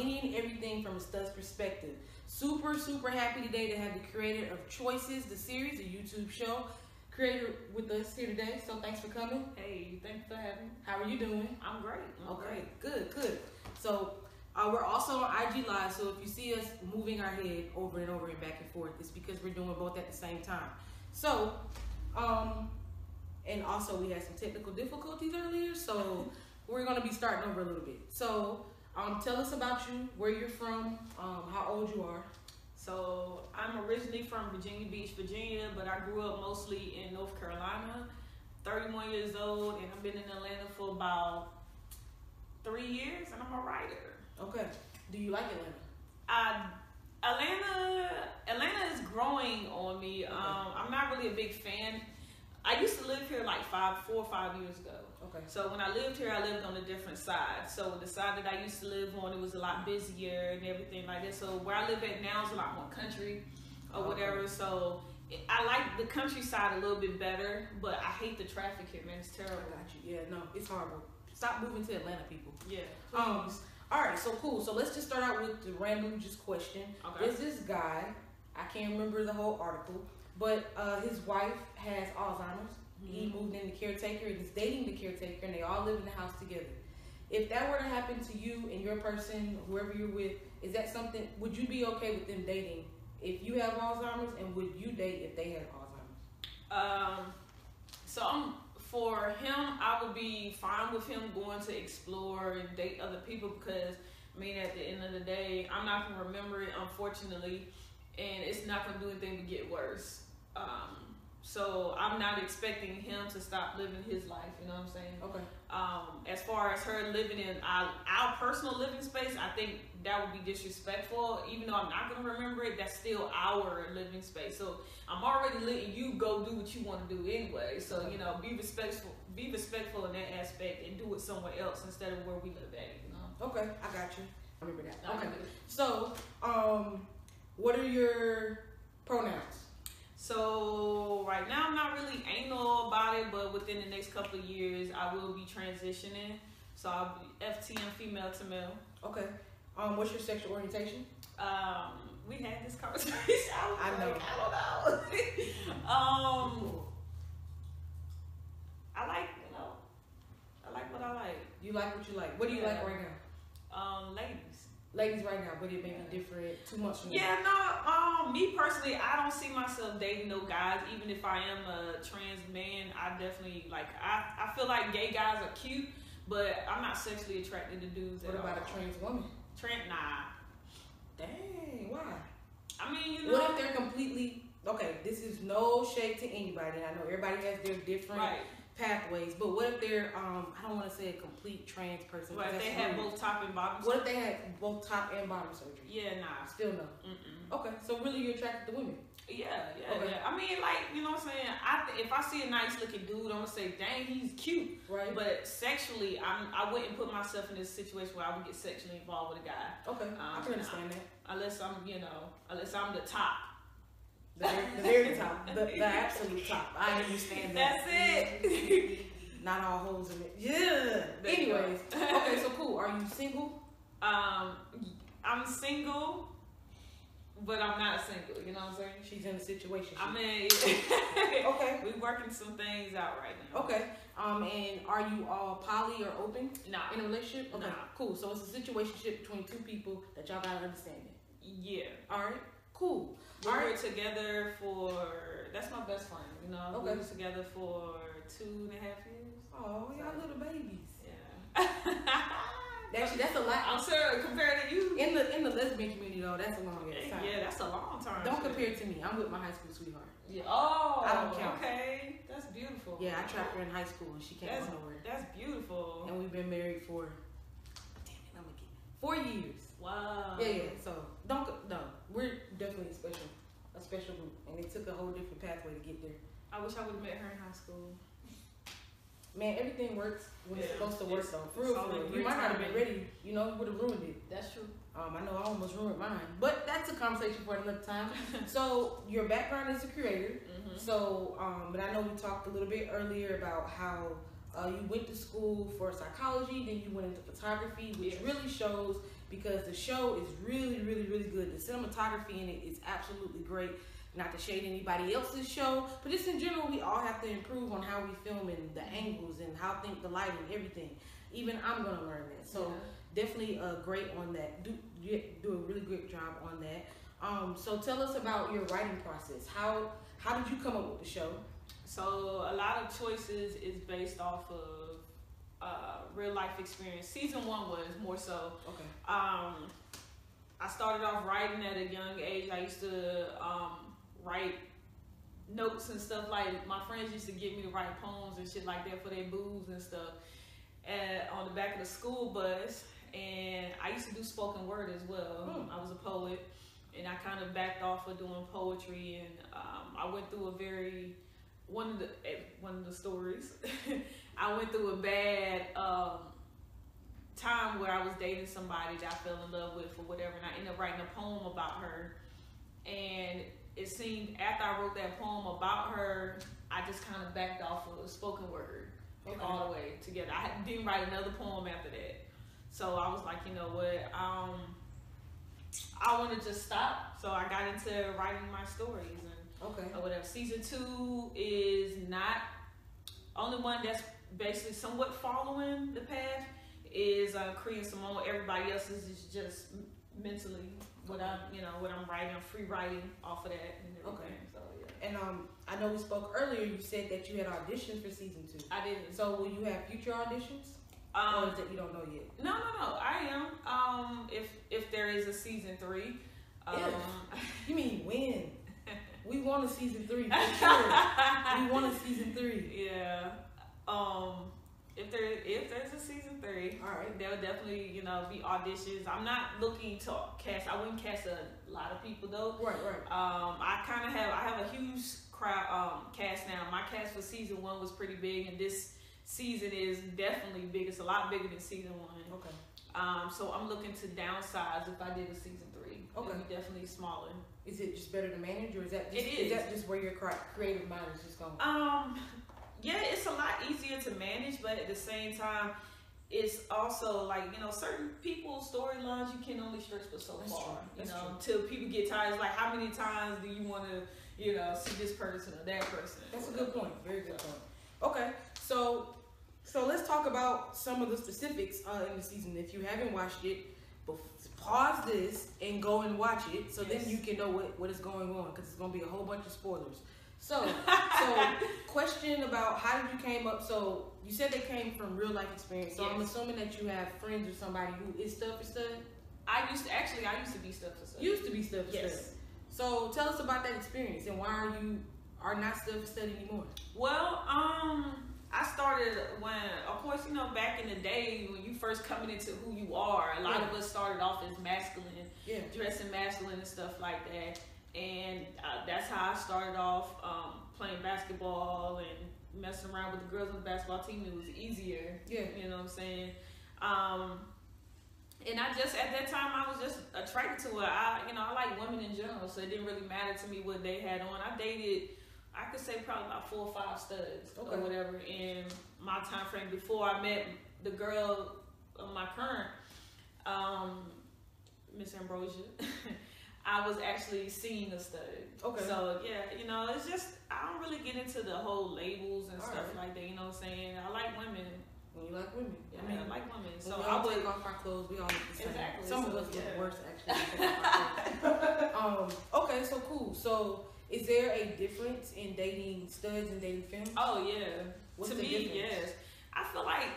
seeing everything from a stud's perspective. Super, super happy today to have the creator of Choiices, the series, a YouTube show, creator with us here today. So thanks for coming. Hey, thanks for having me. How are you doing? I'm great. Okay, good, good. So we're also on IG Live, so if you see us moving our head over and over and back and forth, it's because we're doing both at the same time. So, and also we had some technical difficulties earlier, so we're gonna be starting over a little bit. So, tell us about you, where you're from, how old you are. So, I'm originally from Virginia Beach, Virginia, but I grew up mostly in North Carolina. 31 years old, and I've been in Atlanta for about 3 years, and I'm a writer. Okay. Do you like Atlanta? Atlanta is growing on me. Okay. I'm not really a big fan. I used to live here like 4 or 5 years ago. Okay. So when I lived here, I lived on a different side. So the side that I used to live on, it was a lot busier and everything like that. So where I live at now is a lot more country or whatever. So I like the countryside a little bit better, but I hate the traffic here, man. It's terrible. I got you. Yeah, no, it's horrible. Stop moving to Atlanta, people. Yeah. All right, so cool. So let's just start out with the random just question. Okay. There's this guy, I can't remember the whole article, but his wife has Alzheimer's. Mm-hmm. He moved in the caretaker and is dating the caretaker, and they all live in the house together. If that were to happen to you and your person, whoever you're with, is that something, would you be okay with them dating if you have Alzheimer's, and would you date if they had Alzheimer's? For him, I would be fine with him going to explore and date other people because, I mean, at the end of the day, I'm not going to remember it, unfortunately, and it's not going to do anything but get worse. So I'm not expecting him to stop living his life, you know what I'm saying? Okay. As far as her living in our personal living space, I think that would be disrespectful. Even though I'm not going to remember it, that's still our living space. So I'm already letting you go do what you want to do anyway. So, you know, be respectful in that aspect and do it somewhere else instead of where we live at, you know? Okay, I got you. I remember that. Okay. Okay. So, what are your pronouns? So right now I'm not really anal about it, but within the next couple of years I will be transitioning. So I'll be FTM, female to male. Okay. What's your sexual orientation? We had this conversation. I know. I don't know. I like what I like. You like what you like. What do you like right now? Ladies right now, but it may be different 2 months from now. Yeah, no, me personally, I don't see myself dating no guys. Even if I am a trans man, I definitely, I feel like gay guys are cute, but I'm not sexually attracted to dudes at all. What about a trans woman? Nah. Dang, why? I mean, you know. What if they're completely, okay, this is no shade to anybody. I know everybody has their different pathways, but what if they're, I don't want to say a complete trans person. What if they had both top and bottom surgery? What if they had both top and bottom surgery? Yeah, nah. Still no. Okay, so really you're attracted to women? Yeah. Okay. I mean, like, you know what I'm saying? If I see a nice looking dude, I'm gonna say, dang, he's cute. Right. But sexually, I wouldn't put myself in this situation where I would get sexually involved with a guy. Okay, I can understand that. Unless I'm the top. The very top. The absolute top. I understand that. That's it. Not all holes in it. Yeah. Anyways. Okay, so cool. Are you single? I'm single, but I'm not single. You know what I'm saying? She's in a situation. I mean, okay. We're working some things out right now. Okay. And are you all poly or open? Nah. In a relationship? Okay. Nah. Cool. So it's a situationship between two people that y'all gotta understand it. Yeah. All right. Cool. We were together for, that's my best friend, you know. Okay. We were together for 2.5 years. Oh, y'all little babies. Yeah. That's a lot. I'm sure compared to you. In the lesbian community though, that's a long time. Yeah, that's a long time. Don't compare it to me. I'm with my high school sweetheart. Yeah. Oh, I don't count. Okay. That's beautiful. Yeah, I trapped her in high school and she can't go nowhere. That's beautiful. And we've been married for 4 years. Wow. Yeah. So we're definitely a special group, and it took a whole different pathway to get there. I wish I would have met her in high school. Man, everything works when it's supposed to work though. For real. You might not have been ready, you know, would have ruined it. That's true. I know I almost ruined mine, but that's a conversation for another time. So your background is a creator. Mm-hmm. So, but I know we talked a little bit earlier about how you went to school for psychology, then you went into photography, which really shows because the show is really, really, really good. The cinematography in it is absolutely great. Not to shade anybody else's show, but just in general, we all have to improve on how we film and the angles and how the lighting, everything. Even I'm gonna learn that. So definitely great on that. Do a really good job on that. So tell us about your writing process. How did you come up with the show? So a lot of Choices is based off of real life experience. Season 1 was more so. Okay. I started off writing at a young age. I used to write notes and stuff. Like, my friends used to get me to write poems and shit like that for their boos and stuff on the back of the school bus. And I used to do spoken word as well. I was a poet, and I kind of backed off of doing poetry. And I went through one of the stories. I went through a bad time where I was dating somebody that I fell in love with or whatever, and I ended up writing a poem about her. And it seemed after I wrote that poem about her, I just kind of backed off of spoken word all the way together. I didn't write another poem after that. So I was like, you know what, I want to just stop. So I got into writing my stories and whatever. Season 2 is not only one that's basically somewhat following the path. Is Korean Simone. Everybody else's is just mentally what I'm writing. I'm free writing off of that and everything. Okay. So yeah. And I know we spoke earlier. You said that you had auditions for season 2. I didn't. So will you have future auditions? Or is it you don't know yet? No. I am. If there is a season 3. You mean when? We want a season 3 for sure. We want a season 3. Yeah. If there's a season 3, all right, there will definitely be auditions. I'm not looking to cast. I wouldn't cast a lot of people though. Right. I have a huge crowd cast now. My cast for season 1 was pretty big, and this season is definitely big. It's a lot bigger than season 1. Okay. So I'm looking to downsize if I did a season 3. Okay. It'd be definitely smaller. Is it just better to manage, or is that just, it is. Is that just where your creative mind is just going? Yeah, it's a lot easier to manage, but at the same time, it's also like, certain people's storylines you can only stretch for so far. That's true. Till people get tired. It's like, how many times do you want to, see this person or that person? That's a good point. Very good point. Okay, so let's talk about some of the specifics in the season. If you haven't watched it, pause this and go and watch it, so then you can know what is going on, because it's going to be a whole bunch of spoilers. So question about how did you came up? So you said they came from real life experience. So I'm assuming that you have friends or somebody who is stud for stud. I used to be stud for stud. You used to be stud for yes. stud. So tell us about that experience and why are not stud for stud anymore. Well, I started when, of course, back in the day when you first coming into who you are, a lot of us started off as masculine, dressing masculine and stuff like that. And that's how I started off playing basketball and messing around with the girls on the basketball team. It was easier. Yeah. You know what I'm saying? And I just, at that time, I was just attracted to it. I like women in general, so it didn't really matter to me what they had on. I dated, I could say probably about 4 or 5 studs or whatever in my time frame before I met the girl of my current, Miss Ambrosia. I was actually seeing a stud. Okay. So yeah, it's just I don't really get into the whole labels and stuff like that. You know what I'm saying? I like women. When you like women, I like women. So we all take off our clothes. We all look the same. Exactly. Some of us look worse actually. Okay, so cool. So is there a difference in dating studs and dating femmes? Oh yeah. What's to the me, difference? yes. I feel like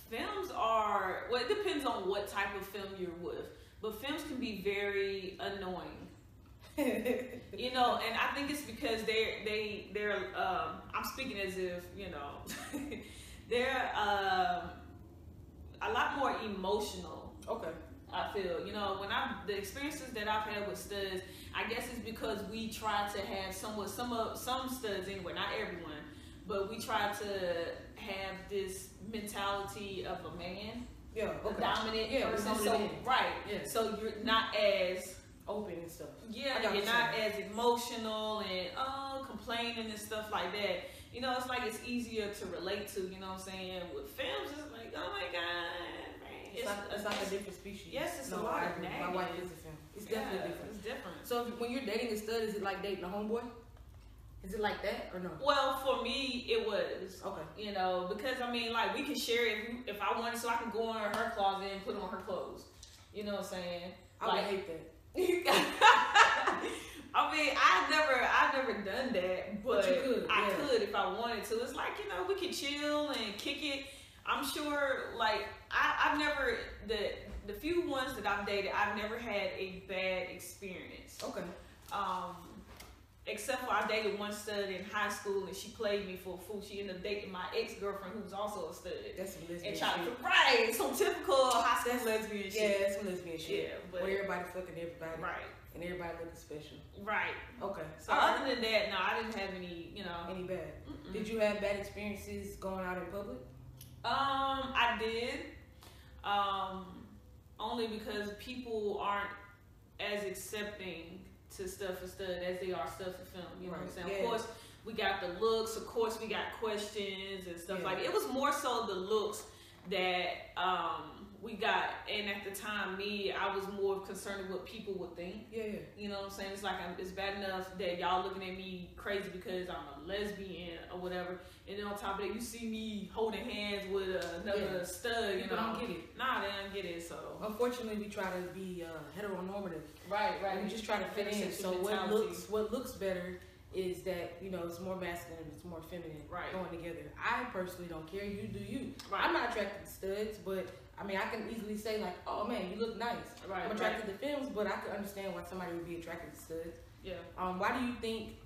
femmes are. Well, it depends on what type of femme you're with. But femmes can be very annoying, and I think it's because they're I'm speaking as if they're a lot more emotional. Okay. I feel when the experiences that I've had with studs, I guess it's because we try to have some studs anyway, not everyone, but we try to have this mentality of a man. Yeah, okay. A dominant person. So, so you're not as open and stuff. Yeah, you're not as emotional and complaining and stuff like that. It's like it's easier to relate to, you know what I'm saying? With films, it's like, oh my God, man. It's like a different species. Yes, it's a lot of nagging. My wife is a femme. It's definitely different. It's different. So when you're dating a stud, is it like dating a homeboy? Is it like that or no? Well, for me, it was. Okay. You know, because I mean, like, we can share it if I wanted, so I can go in her closet and put on her clothes. You know what I'm saying? I would hate that. I mean, I've never done that, but I could if I wanted to. It's like, you know, we could chill and kick it. I'm sure, like, I've never, the few ones that I've dated, I've never had a bad experience. Okay. Except for I dated one stud in high school and she played me for a fool. She ended up dating my ex-girlfriend who was also a stud. That's some lesbian shit. Right, some typical high school lesbian shit. Yeah, that's some lesbian shit. Yeah, but where everybody fucking everybody. Right. And everybody looking special. Right. Okay. So other than that, no, I didn't have any, you know. Any bad. Did you have bad experiences going out in public? I did. Only because people aren't as accepting to stuff for stud as they are stuff for film. You know what I'm saying? Yeah. Of course, we got the looks. Of course, we got questions and stuff like that. It was more so the looks that we got. And at the time, I was more concerned with what people would think. Yeah. You know what I'm saying? It's like it's bad enough that y'all looking at me crazy because I'm a lesbian or whatever. And then on top of that, you see me holding hands with another stud. You know, don't get it. Nah, they don't get it. So unfortunately, we try to be heteronormative. Right. We just try to fit in. So what looks better is that, you know, it's more masculine, it's more feminine going together. I personally don't care. You do you. Right. I'm not attracted to studs, but I mean, I can easily say like, oh man, you look nice. Right. I'm attracted to films, but I can understand why somebody would be attracted to studs. Yeah. Why do you think?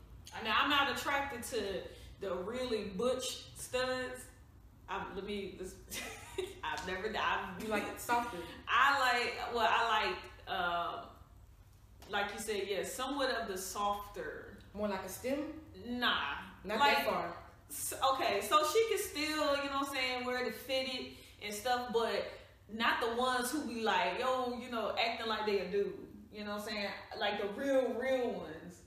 Now, I'm not attracted to the really butch studs. You like it softer. I like you said, yeah, somewhat of the softer. More like a stem? Nah. Not that far. Okay, so she can still, you know what I'm saying, wear the fitted and stuff, but not the ones who be like, yo, you know, acting like they a dude. You know what I'm saying? Like the real ones.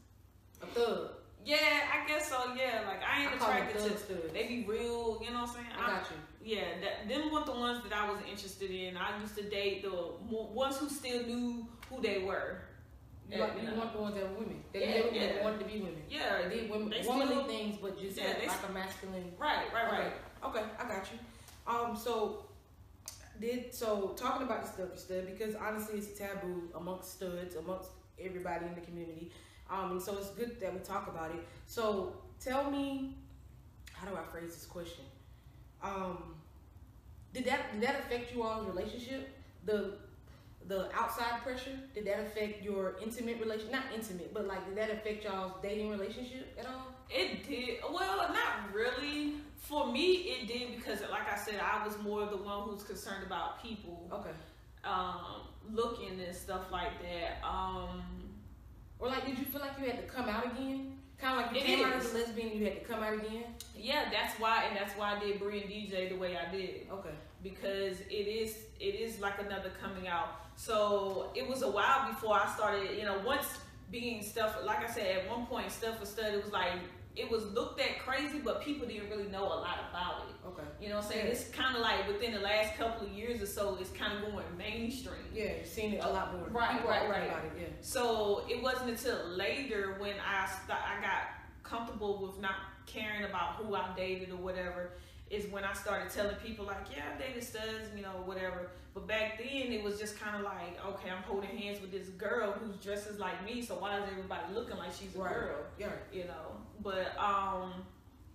A thug. Yeah, I guess so. Yeah, like I ain't attracted to. They be real. You know what I'm saying? I got you. Yeah, them weren't the ones that I was interested in. I used to date the ones who still knew who they were. You want the ones that were women. They wanted to be women. Yeah, they did womanly things, but just had like a masculine. Right. Okay, I got you. So talking about the stuff you stud, because honestly, it's taboo amongst studs, amongst everybody in the community. And so it's good that we talk about it. So tell me, how do I phrase this question? Did that affect you all's relationship? The outside pressure, did that affect your intimate relationship? Not intimate, but like, did that affect y'all's dating relationship at all? It did. Well, not really. For me, it did because, like I said, I was more the one who's concerned about people. Okay. Looking and stuff like that. Or like, did you feel like you had to come out again? Kind of like you came out as a lesbian, you had to come out again? Yeah, that's why I did Brie and DJ the way I did. Okay. Because it is like another coming out. So it was a while before I started, you know, once being stuff, like I said, at one point, stuff for stud, it was like, it was looked at crazy, but people didn't really know a lot about it. Okay. You know what I'm saying? Yeah. It's kind of like within the last couple of years or so, it's kind of going mainstream. Yeah, you've seen it a lot more. Right. About it, yeah. So it wasn't until later when I got comfortable with not caring about who I dated or whatever, is when I started telling people like, yeah, I dated studs, you know, whatever. But back then it was just kind of like, okay, I'm holding hands with this girl who's dresses like me, so why is everybody looking like she's a girl? Yeah. You know, but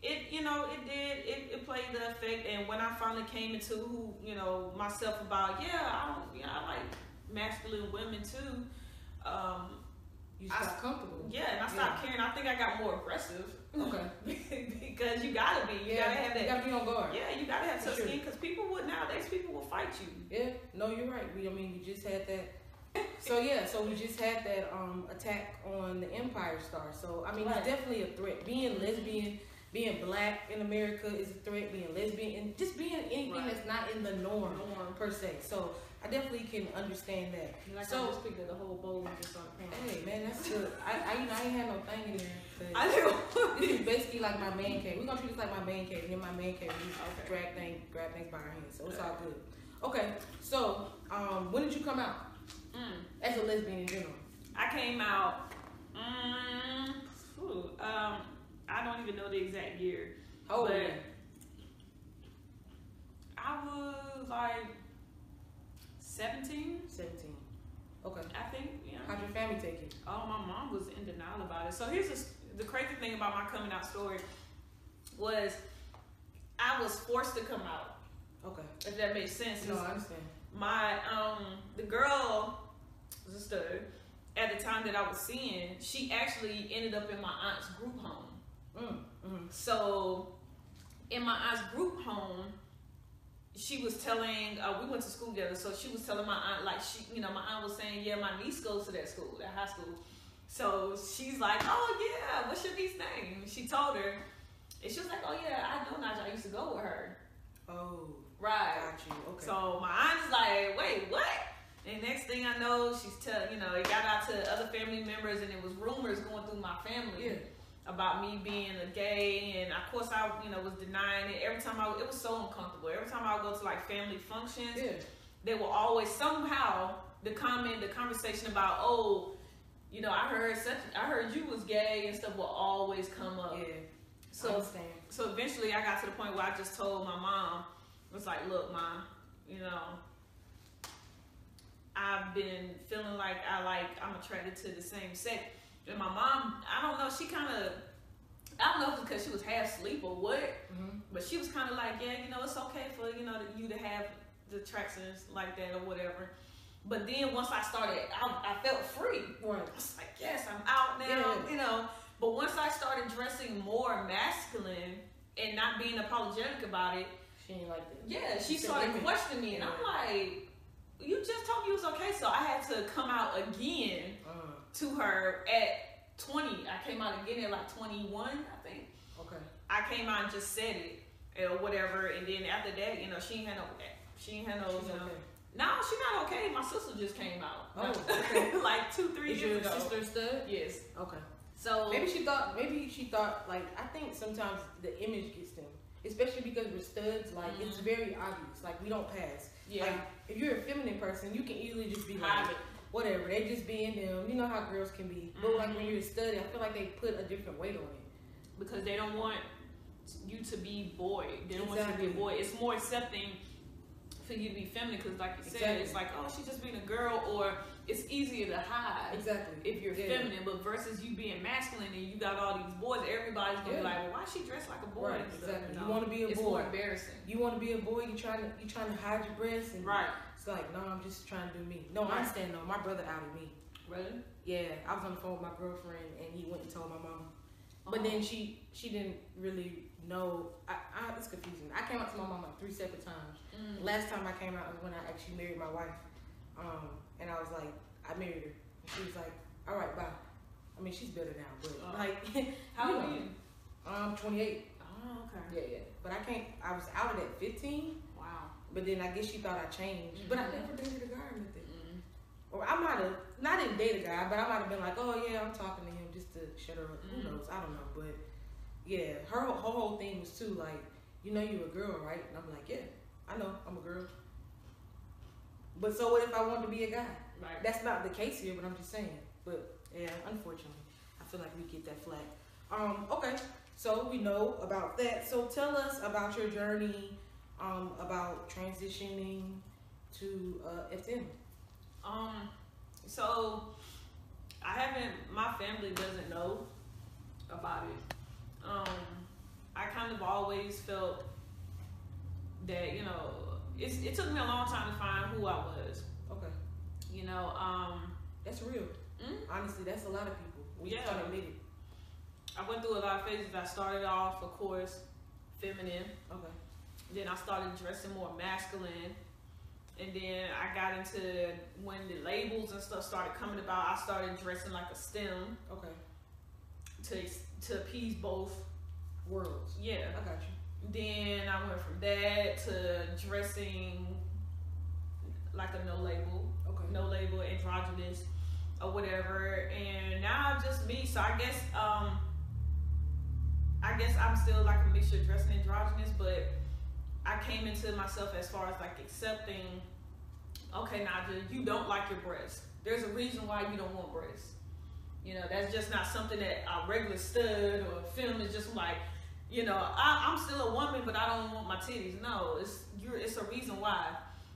it played the effect. And when I finally came into who, you know, myself about, I like masculine women too. You got comfortable. Yeah, and I stopped caring. I think I got more aggressive. Okay. Because you gotta be. You gotta have that. You gotta be on guard. Yeah, you gotta have tough skin because nowadays people will fight you. Yeah, no, you're right. We just had that. So we just had that attack on the Empire Star. So it's definitely a threat. Being lesbian, being black in America is a threat. Being lesbian and just being anything that's not in the norm per se. So I definitely can understand that. Like so, I just picked up the whole bowl and just started hey man, that's good. I ain't had no thing in there. I do. This is basically like my man cave. We're gonna treat this like my man cave. And in my man cave, we grab things by our hands. So it's all good. Okay, so when did you come out as a lesbian in general? I came out. I don't even know the exact year. Oh, but I was like 17. 17. Okay. I think. Yeah. How'd your family take it? Oh, my mom was in denial about it. So here's the crazy thing about my coming out story was I was forced to come out. Okay. If that makes sense. No, I understand. My the girl was a stud. At the time that I was seeing, she actually ended up in my aunt's group home. So in my aunt's group home, she was telling, we went to school together, so she was telling my aunt, like, my aunt was saying, yeah, my niece goes to that school, that high school. So she's like, oh, yeah, what's your niece's name? She told her, and she was like, oh, yeah, I know Naidja, I used to go with her. Oh. Right. Got you, okay. So my aunt's like, wait, what? And next thing I know, she's telling, it got out to other family members, and it was rumors going through my family about me being a gay, and of course I, was denying it. Every time it was so uncomfortable. Every time I would go to like family functions, they will always somehow the conversation about, oh, I heard you was gay and stuff will always come up. Yeah. So eventually I got to the point where I just told my mom, I was like, look, Mom, I've been feeling like I'm attracted to the same sex. And my mom, I don't know, she kind of, I don't know if it's because she was half asleep or what, but she was kind of like, yeah, it's okay for, you to have the attractions like that or whatever. But then once I started, I felt free. Right. I was like, yes, I'm out now, But once I started dressing more masculine and not being apologetic about it, she ain't like that. Yeah, she started questioning me, and I'm like, you just told me it was okay, so I had to come out again to her at 20. I came out again at like 21, I think. Okay. I came out and just said it or whatever, and then after that, she ain't had no. Okay. No, she's not okay. My sister just came out. Oh, okay. Like 2-3 Is years your ago. sister stud? Yes. Okay. So maybe she thought like, I think sometimes the image gets them, especially because we're studs. Like it's very obvious. Like we don't pass. Yeah. Like if you're a feminine person, you can easily just be like, whatever, they just being them. You know how girls can be. But like when you're a stud, I feel like they put a different weight on it. Because they don't want you to be boy. They don't want you to be a boy. It's more accepting for you to be feminine because, like you said, it's like, oh, she's just being a girl, or it's easier to hide. Exactly. If you're feminine, but versus you being masculine and you got all these boys, everybody's gonna be like, well, why is she dressed like a boy? Right. Exactly. You want to be a boy. It's more embarrassing. You want to be a boy. You trying to hide your breasts and It's like, no, I'm just trying to do me. No, I understand though. My brother outed me. Really? Yeah, I was on the phone with my girlfriend and he went and told my mom. But then she didn't really know. It's confusing. I came out to my mom like 3 separate times. Last time I came out was when I actually married my wife. And I was like, I married her. And she was like, all right, bye. I mean, she's better now, but like, how old are you? I'm 28. Oh, okay. Yeah. But I was outed at 15. Wow. But then I guess she thought I changed. But I never dated a guy or nothing. Or I might have, not even dated a guy, but I might have been like, oh yeah, I'm talking to him just to shut her up. Who knows? I don't know. But yeah, her whole thing was too like, you a girl, right? And I'm like, yeah, I know, I'm a girl. But so what if I wanted to be a guy? Right. That's not the case here, but I'm just saying. But yeah, unfortunately, I feel like we get that flag. Okay, so we know about that. So tell us about your journey, about transitioning to FM. So my family doesn't know about it. I kind of always felt that, it took me a long time to find who I was. Okay. That's real. Honestly, that's a lot of people. We just don't admit it. I went through a lot of phases. I started off, of course, feminine. Okay. Then I started dressing more masculine. And then I got into when the labels and stuff started coming about, I started dressing like a STEM. Okay. To appease both worlds. Yeah. I got you. Then I went from that to dressing like a no label. Okay. No label, androgynous or whatever. And now just me. So I guess I'm still like a mixture of dressing androgynous, but I came into myself as far as like accepting, okay, Naidja, you don't like your breasts. There's a reason why you don't want breasts. You know, that's just not something that a regular stud or a film is just like, you know, I'm still a woman, but I don't want my titties. No, it's a reason why.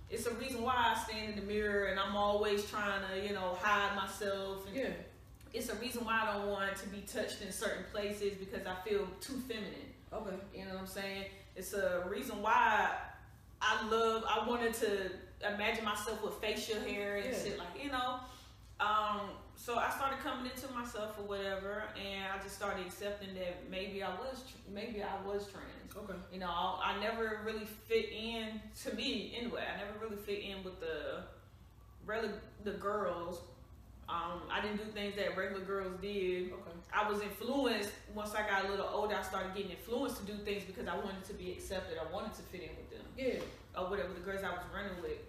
It's a reason why I stand in the mirror and I'm always trying to, you know, hide myself. And yeah. It's a reason why I don't want to be touched in certain places because I feel too feminine. Okay. You know what I'm saying? It's a reason why I wanted to imagine myself with facial hair and shit like, you know. So I started coming into myself or whatever, and I just started accepting that maybe I was trans. Okay. You know, I never really fit in, to me anyway. I never really fit in with the girls. I didn't do things that regular girls did. Okay. I was influenced once I got a little older. I started getting influenced to do things because I wanted to be accepted. I wanted to fit in with them. Yeah. Or whatever the girls I was running with.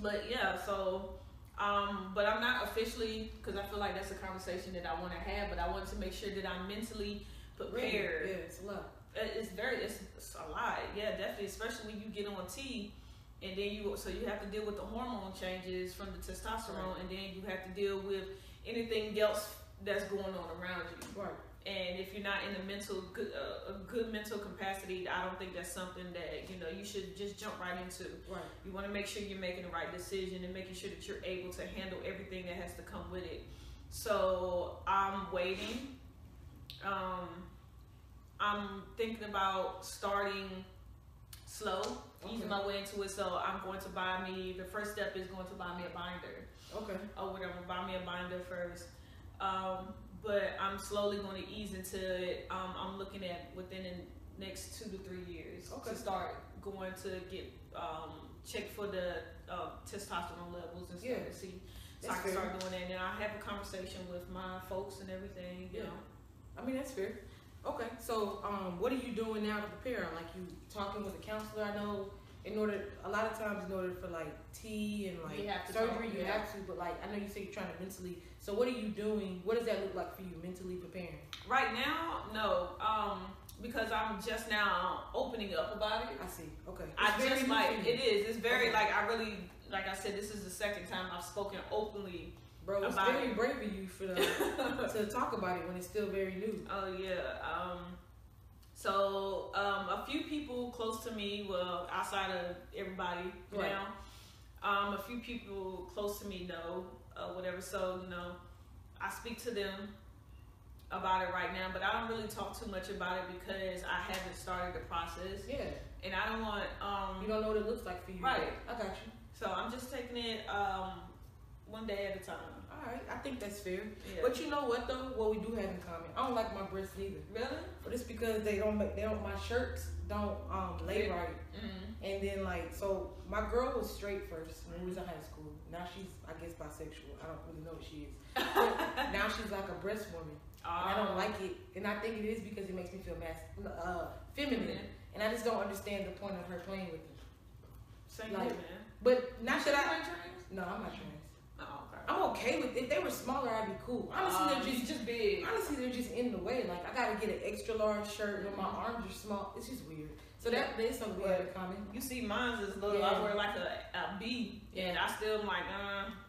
But yeah, so. But I'm not officially, because I feel like that's a conversation that I want to have, but I wanted to make sure that I'm mentally prepared. Yeah, it's a lot. It's a lot. Yeah, definitely, especially when you get on T, and then you have to deal with the hormone changes from the testosterone, and then you have to deal with anything else that's going on around you. Right. And if you're not in a good mental capacity, I don't think that's something that, you know, you should just jump right into. Right. You want to make sure you're making the right decision and making sure that you're able to handle everything that has to come with it. So I'm waiting. I'm thinking about starting slow, easing my way into it. So I'm going to the first step is going to buy me a binder. Okay. Or whatever, buy me a binder first. But I'm slowly going to ease into it. I'm looking at within the next 2 to 3 years to start going to get checked for the testosterone levels and stuff to see. So I can start doing that. And then I have a conversation with my folks and everything. You know. I mean, that's fair. Okay. So what are you doing now to prepare? Like you talking with a counselor? I know a lot of times in order for like T and like surgery, you have to, but like I know you say you're trying to mentally. So what are you doing? What does that look like for you mentally preparing? Right now, no, because I'm just now opening up about it. I see. Okay. It's very like I really, like I said, this is the second time I've spoken openly. Bro, it's very brave of you to talk about it when it's still very new. Oh yeah. So a few people close to me, well, outside of everybody now, a few people close to me know, whatever. So, you know, I speak to them about it right now, but I don't really talk too much about it because I haven't started the process. Yeah. And I don't want... you don't know what it looks like for you. Right. I got you. So I'm just taking it one day at a time. All right, I think that's fair. Yeah. But you know what though? What we do have in common. I don't like my breasts either. Really? But it's because my shirts don't lay right. Mm-hmm. And then like, so my girl was straight first when we was in high school. Now she's, I guess, bisexual. I don't really know what she is. But now she's like a breast woman. And I don't like it. And I think it is because it makes me feel feminine. And I just don't understand the point of her playing with it. Same like, thing, man. But not that I... trans? No, I'm not trans. Oh, okay. I'm okay with if they were smaller, I'd be cool. Honestly, they're just big. Honestly, they're just in the way. Like I gotta get an extra large shirt when my arms are small. It's just weird. So that's something we have in common. You see, mine's is little. I wear like a B, and I still am like,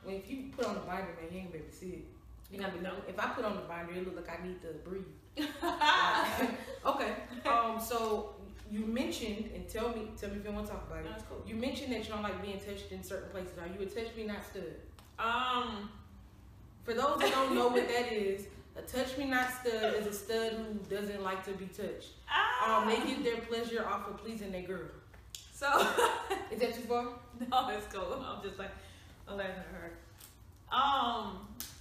Well, if you put on the binder, man, you ain't gonna be able to see it. You gonna be know. If I put on the binder, it look like I need to breathe. Okay. So you mentioned, and tell me if you want to talk about it. That's cool. You mentioned that you don't like being touched in certain places. Are you a touch me not stud? For those that don't know what that is, a touch me not stud is a stud who doesn't like to be touched. They get their pleasure off of pleasing their girl. So is that too far? No, it's cool. I'm just like, I'm laughing at her.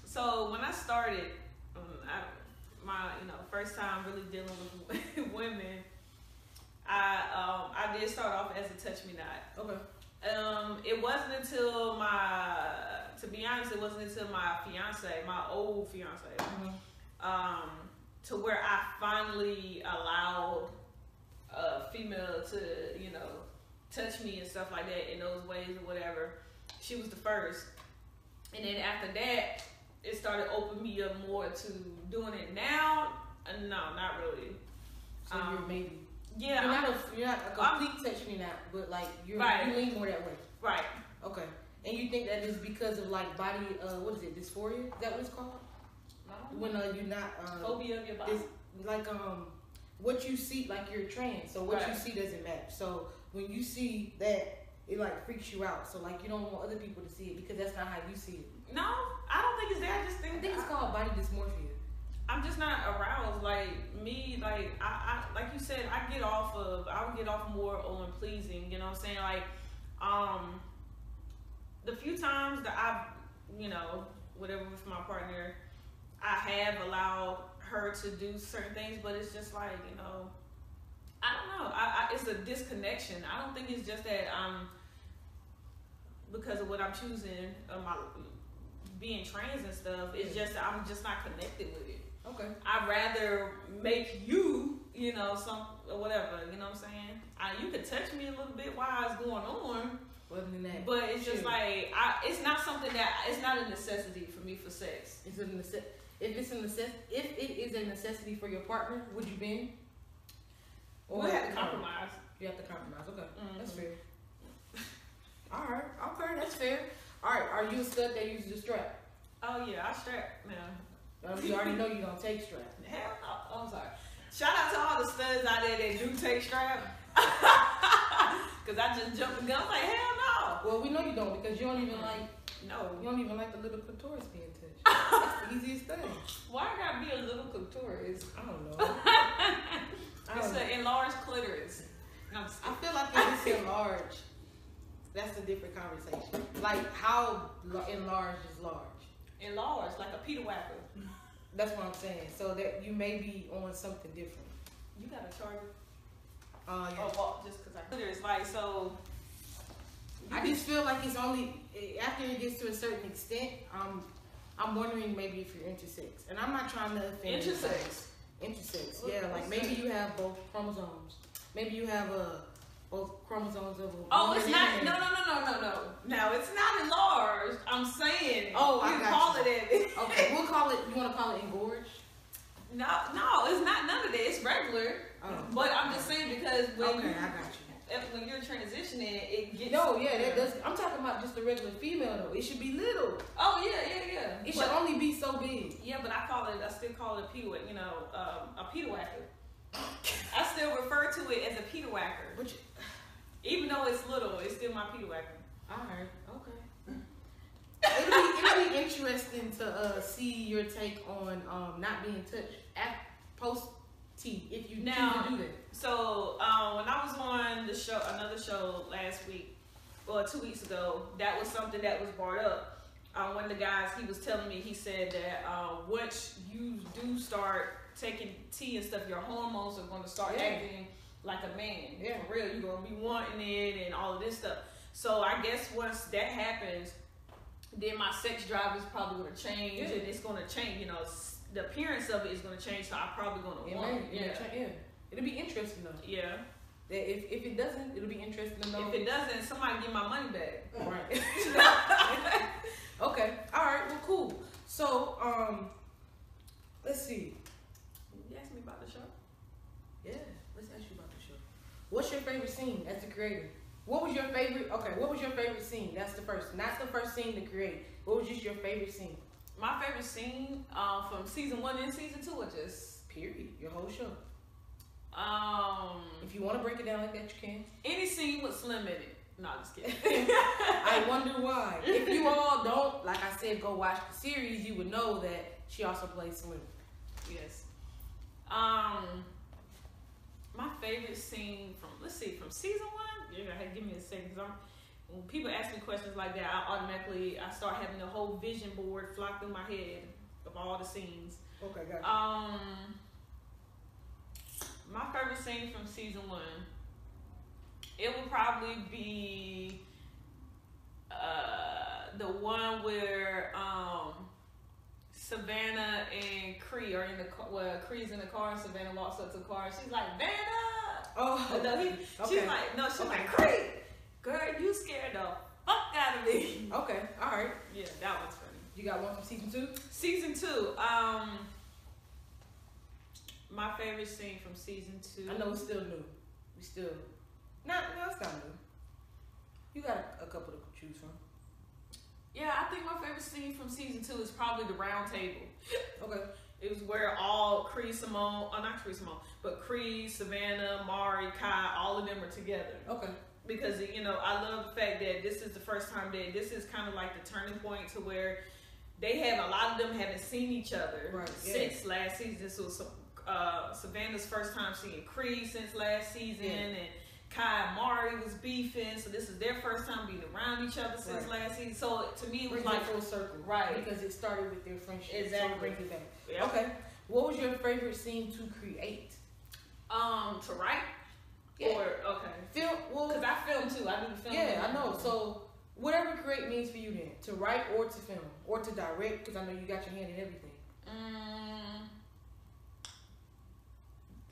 So when I started, my first time really dealing with women, I did start off as a touch me not. Okay. It wasn't until to be honest, it wasn't until my fiance, my old fiance, to where I finally allowed a female to, touch me and stuff like that in those ways or whatever. She was the first. And then after that, it started opening me up more to doing it now. No, not really. So you're maybe. Yeah. You're not a complete sectioning out, but like you lean more that way. Right. Okay. And you think that is because of like body, what is it, dysphoria? Is that what it's called? When you're not phobia of your body. Like what you see, like you're trans, so what you see doesn't match. So when you see that, it like freaks you out. So like you don't want other people to see it because that's not how you see it. No, I don't think it's that. I think it's called body dysmorphia. I'm just not aroused. Like me, like I like you said, I would get off more on pleasing. You know what I'm saying? Like, the few times that I've, whatever with my partner, I have allowed her to do certain things, but it's just like, I don't know. It's a disconnection. I don't think it's just that because of what I'm choosing, my being trans and stuff. It's just that I'm just not connected with it. Okay. I'd rather make you, some or whatever. You know what I'm saying? You could touch me a little bit while it's going on. But it's just like it's not something it's not a necessity for me for sex. It's a necessity. If it is a necessity for your partner, would you bend? Or we'll have to compromise. You have to compromise. Okay, that's fair. All right, okay, that's fair. All right, are you a stud that uses a strap? Oh yeah, I strap now. You already know you don't take strap. Hell no. Oh, I'm sorry. Shout out to all the studs out there that do take strap. Cause I just jumped the gun. I'm like, hell no. Well, we know you don't because you don't even like. No. You don't even like the little clitoris being touched. That's the easiest thing. Why I gotta be a little clitoris? I don't know. It's an enlarged clitoris. No, I feel like if it's enlarged, that's a different conversation. Like how enlarged is large? Enlarged, like a Peter Whacker. That's what I'm saying. So that you may be on something different. You got a charger? Yeah. Oh, well, just because it's like so. I just feel like it's only after it gets to a certain extent. I'm wondering maybe if you're intersex, and I'm not trying to offend. Intersex, yeah. Like maybe you have both chromosomes. Maybe you have both chromosomes of a. Oh, it's not. No. No, it's not enlarged. I'm saying. Oh, I got call it. Okay, we'll call it. You want to call it engorged? No, it's not none of that. It's regular. Oh, but I'm just saying because when I got you. When you're transitioning, it gets. No, yeah, that does. I'm talking about just the regular female though. It should be little. Oh yeah. It should only be so big. Yeah, but I still call it a Peter, a Peter Whacker. I still refer to it as a Peter Whacker. Even though it's little, it's still my Peter Whacker. Alright, okay. It'll be interesting to see your take on not being touched post T if you choose to do that. So when I was on another show last week or 2 weeks ago, that was something that was brought up. One of the guys, he was telling me, he said that once you do start taking T and stuff, your hormones are going to start acting like a man. Yeah, for real. You're going to be wanting it and all of this stuff. So I guess once that happens, then my sex drive is probably going to change, and it's going to change. The appearance of it is going to change. So I'm probably going to want it. Yeah. It'll be interesting though. Yeah. That if it doesn't, it'll be interesting to know. If it doesn't, somebody give my money back. Right. Okay. All right. Well, cool. So, let's see. You asked me about the show. Yeah. Let's ask you about the show. What's your favorite scene as the creator? What was your favorite? Okay. What was your favorite scene? That's the first. Not the first scene to create. What was just your favorite scene? My favorite scene from season 1 and season 2, or just period. Your whole show. If you want to break it down like that, you can. Any scene with Slim in it. No, I'm just kidding. I wonder why. If you all don't, like I said, go watch the series, you would know that she also plays Slim. Yes. My favorite scene from season 1. You're gonna have to give me a second, because when people ask me questions like that, I start having a whole vision board fly through my head of all the scenes. Okay, gotcha. My favorite scene from season 1, it would probably be the one where Savannah and Cree are in the car. Well, Cree's in the car and Savannah walks up to the car. She's like, Vanna! Oh, no, she's like, Cree! Girl, you scared the fuck out of me. Okay, alright. Yeah, that was funny. You got one from season 2? Season 2. My favorite scene from season 2. I know it's still new. we still no, it's not good. You got a couple to choose from. Yeah, I think my favorite scene from season 2 is probably the round table. Okay. It was where all Cree, Simone, not Cree, Simone, but Cree, Savannah, Mari, Kai, all of them are together. Okay. Because, you know, I love the fact that this is the first time that this is kind of like the turning point to where they have, a lot of them haven't seen each other since last season. This was Savannah's first time seeing Cree since last season, and Kai and Mari was beefing, so this is their first time being around each other since last season. So to me, it was like full circle, right? Because it started with their friendship. Exactly. So it brings it back. Yep. Okay. What was your favorite scene to create? To write. Yeah. Or okay. Film. Well, because I film too. I do the film. Yeah, I know. So whatever create means for you then, to write or to film or to direct, because I know you got your hand in everything.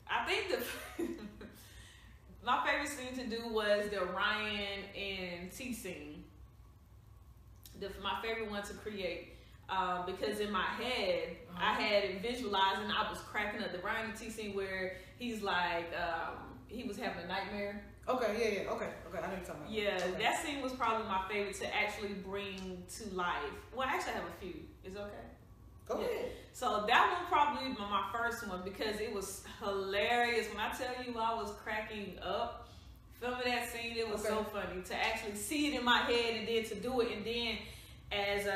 I think my favorite scene to do was the Ryan and T scene. My favorite one to create. Because in my head, I had it visualized and I was cracking up. The Ryan and T scene where he's like, he was having a nightmare. Okay, yeah. Okay, I know you're talking about. Yeah, okay. That scene was probably my favorite to actually bring to life. Well, actually, I have a few. Is it okay? Go ahead. So that one probably my first one because it was hilarious. When I tell you I was cracking up filming that scene, it was so funny to actually see it in my head and then to do it. And then as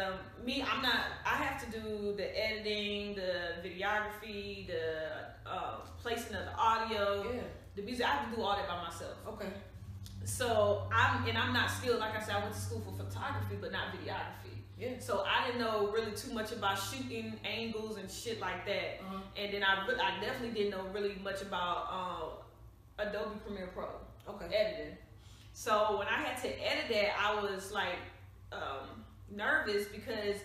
me, I have to do the editing, the videography, the placing of the audio, the music. I have to do all that by myself. Okay. So I'm not skilled. Like I said, I went to school for photography, but not videography. Yeah. So I didn't know really too much about shooting angles and shit like that. And then I definitely didn't know really much about Adobe Premiere Pro editing. So when I had to edit that, I was like nervous because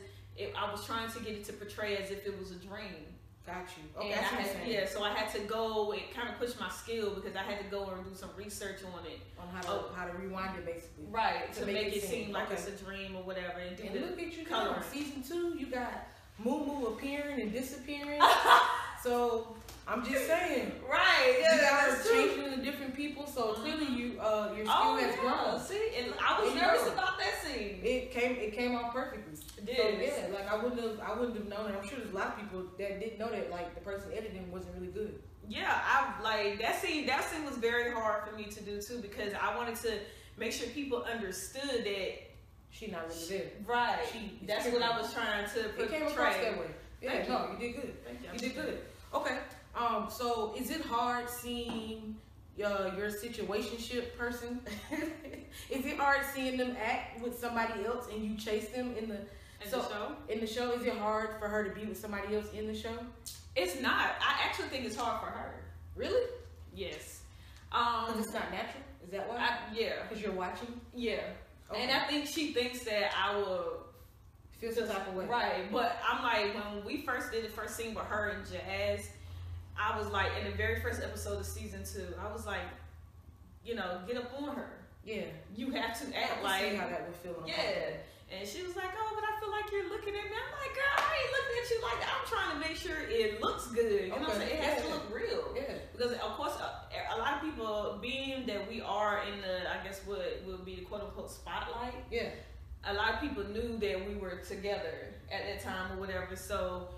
I was trying to get it to portray as if it was a dream. Got you. Okay. And so I had to go and kind of push my skill because I had to go and do some research on it. On how to rewind it, basically. Right, to make it seem like it's a dream or whatever. And look at you now. Season 2, you got Moo appearing and disappearing. So I'm just saying. Right. Yeah, you guys are changing into different people. So clearly your skill has grown. See, and I was nervous about that scene. It came out perfectly. It did. So yeah, like I wouldn't have known it. I'm sure there's a lot of people that didn't know that like the person editing wasn't really good. Yeah, I like that scene. That scene was very hard for me to do too because I wanted to make sure people understood that she not really there. Right. That's what I was trying to portray. It came across that way. Yeah, Thank you did good. Thank you. You did good. Okay. So is it hard seeing your situationship person? Is it hard seeing them act with somebody else and you chase them in the show? In the show, is it hard for her to be with somebody else in the show? It's not. I actually think it's hard for her. Really? Yes. Because it's not natural? Is that why? Yeah. Because you're watching? Yeah. Okay. And I think she thinks that I will feel some type of way. Right. But I'm like, when we first did the first scene with her and Jazz, I was like, in the very first episode of season 2, I was like, get up on her. Yeah. You have to act like. See how that would feel. Yeah. And she was like, oh, but I feel like you're looking at me. I'm like, girl, I ain't looking at you like that. I'm trying to make sure it looks good. You know what I'm saying? It has to look real. Yeah. Because, of course, a lot of people, being that we are in the, I guess what would be the quote-unquote spotlight. Yeah. A lot of people knew that we were together at that time or whatever. So,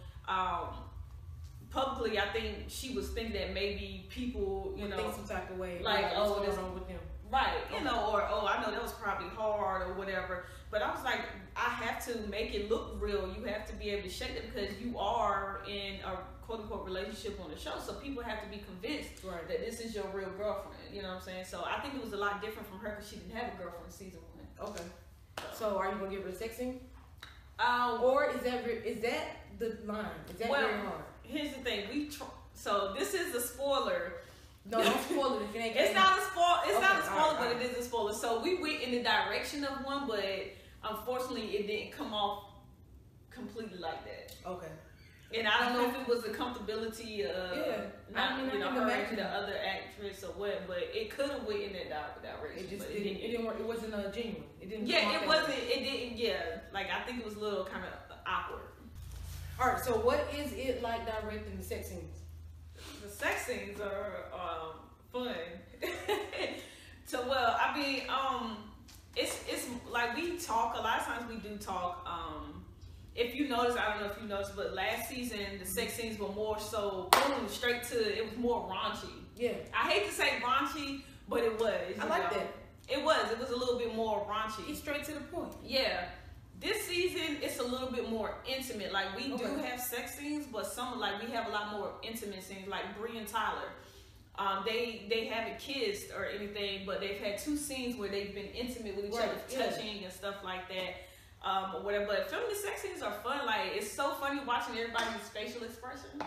publicly, I think she was thinking that maybe people, think some type of way. Like, oh, what's wrong with them? Right, or I know that was probably hard or whatever. But I was like, I have to make it look real. You have to be able to shake it because you are in a quote unquote relationship on the show. So people have to be convinced that this is your real girlfriend. You know what I'm saying? So I think it was a lot different from her because she didn't have a girlfriend in season 1. Okay. So are you gonna give her a sex scene? Or is that the line? Is that very hard? Here's the thing. So this is a spoiler. No, don't spoil it if it ain't. It's not a spoiler. It's not a spoiler, but it is a spoiler. So we went in the direction of one, but unfortunately, it didn't come off completely like that. Okay. And I don't know if it was the comfortability of her and the other actress or what, but it could have went in that direction. It didn't work. It wasn't genuine. It didn't. Yeah, it wasn't. It didn't. Yeah, like I think it was a little kind of awkward. All right. So what is it like directing the sex scenes? The sex scenes are fun. So well, I mean, it's like we talk a lot of times. We do talk. If you notice, I don't know if you noticed, but last season the sex scenes were more so boom, straight to it was more raunchy. Yeah. I hate to say raunchy, but it was. I like that. It was a little bit more raunchy. It's straight to the point. Yeah. This season, it's a little bit more intimate. Like, we do have sex scenes, but we have a lot more intimate scenes. Like, Bree and Tyler, they haven't kissed or anything, but they've had 2 scenes where they've been intimate with each other, touching and stuff like that. Or whatever. But filming the sex scenes are fun. Like, it's so funny watching everybody's facial expression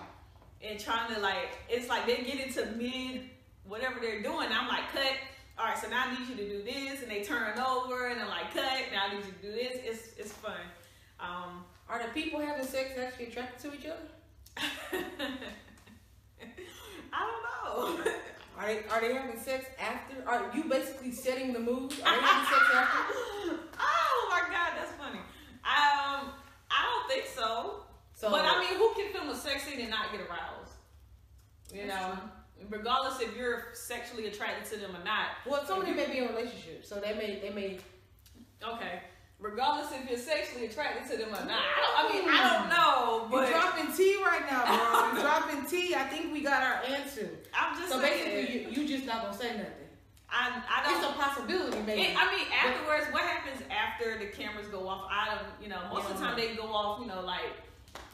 and trying to, like, it's like they get into mid whatever they're doing. I'm like, cut. All right, so now I need you to do this, and they turn over, and I'm like, cut. Now I need you to do this. It's fun. Are the people having sex actually attracted to each other? I don't know. Are they having sex after? Are you basically setting the mood? Are they having sex after? Oh my God, that's funny. I don't think so. But I mean, who can film a sex scene and not get aroused? You know, regardless if you're sexually attracted to them or not. Well, somebody may be in a relationship, so they may. Okay. Regardless if you're sexually attracted to them or not. I don't know. But you're dropping tea right now, bro. You're dropping tea. I think we got our answer. I'm just saying. So basically, you just not gonna say nothing. I don't. It's a possibility, maybe. Afterwards, what happens after the cameras go off? I don't. Most of the time they go off. Like,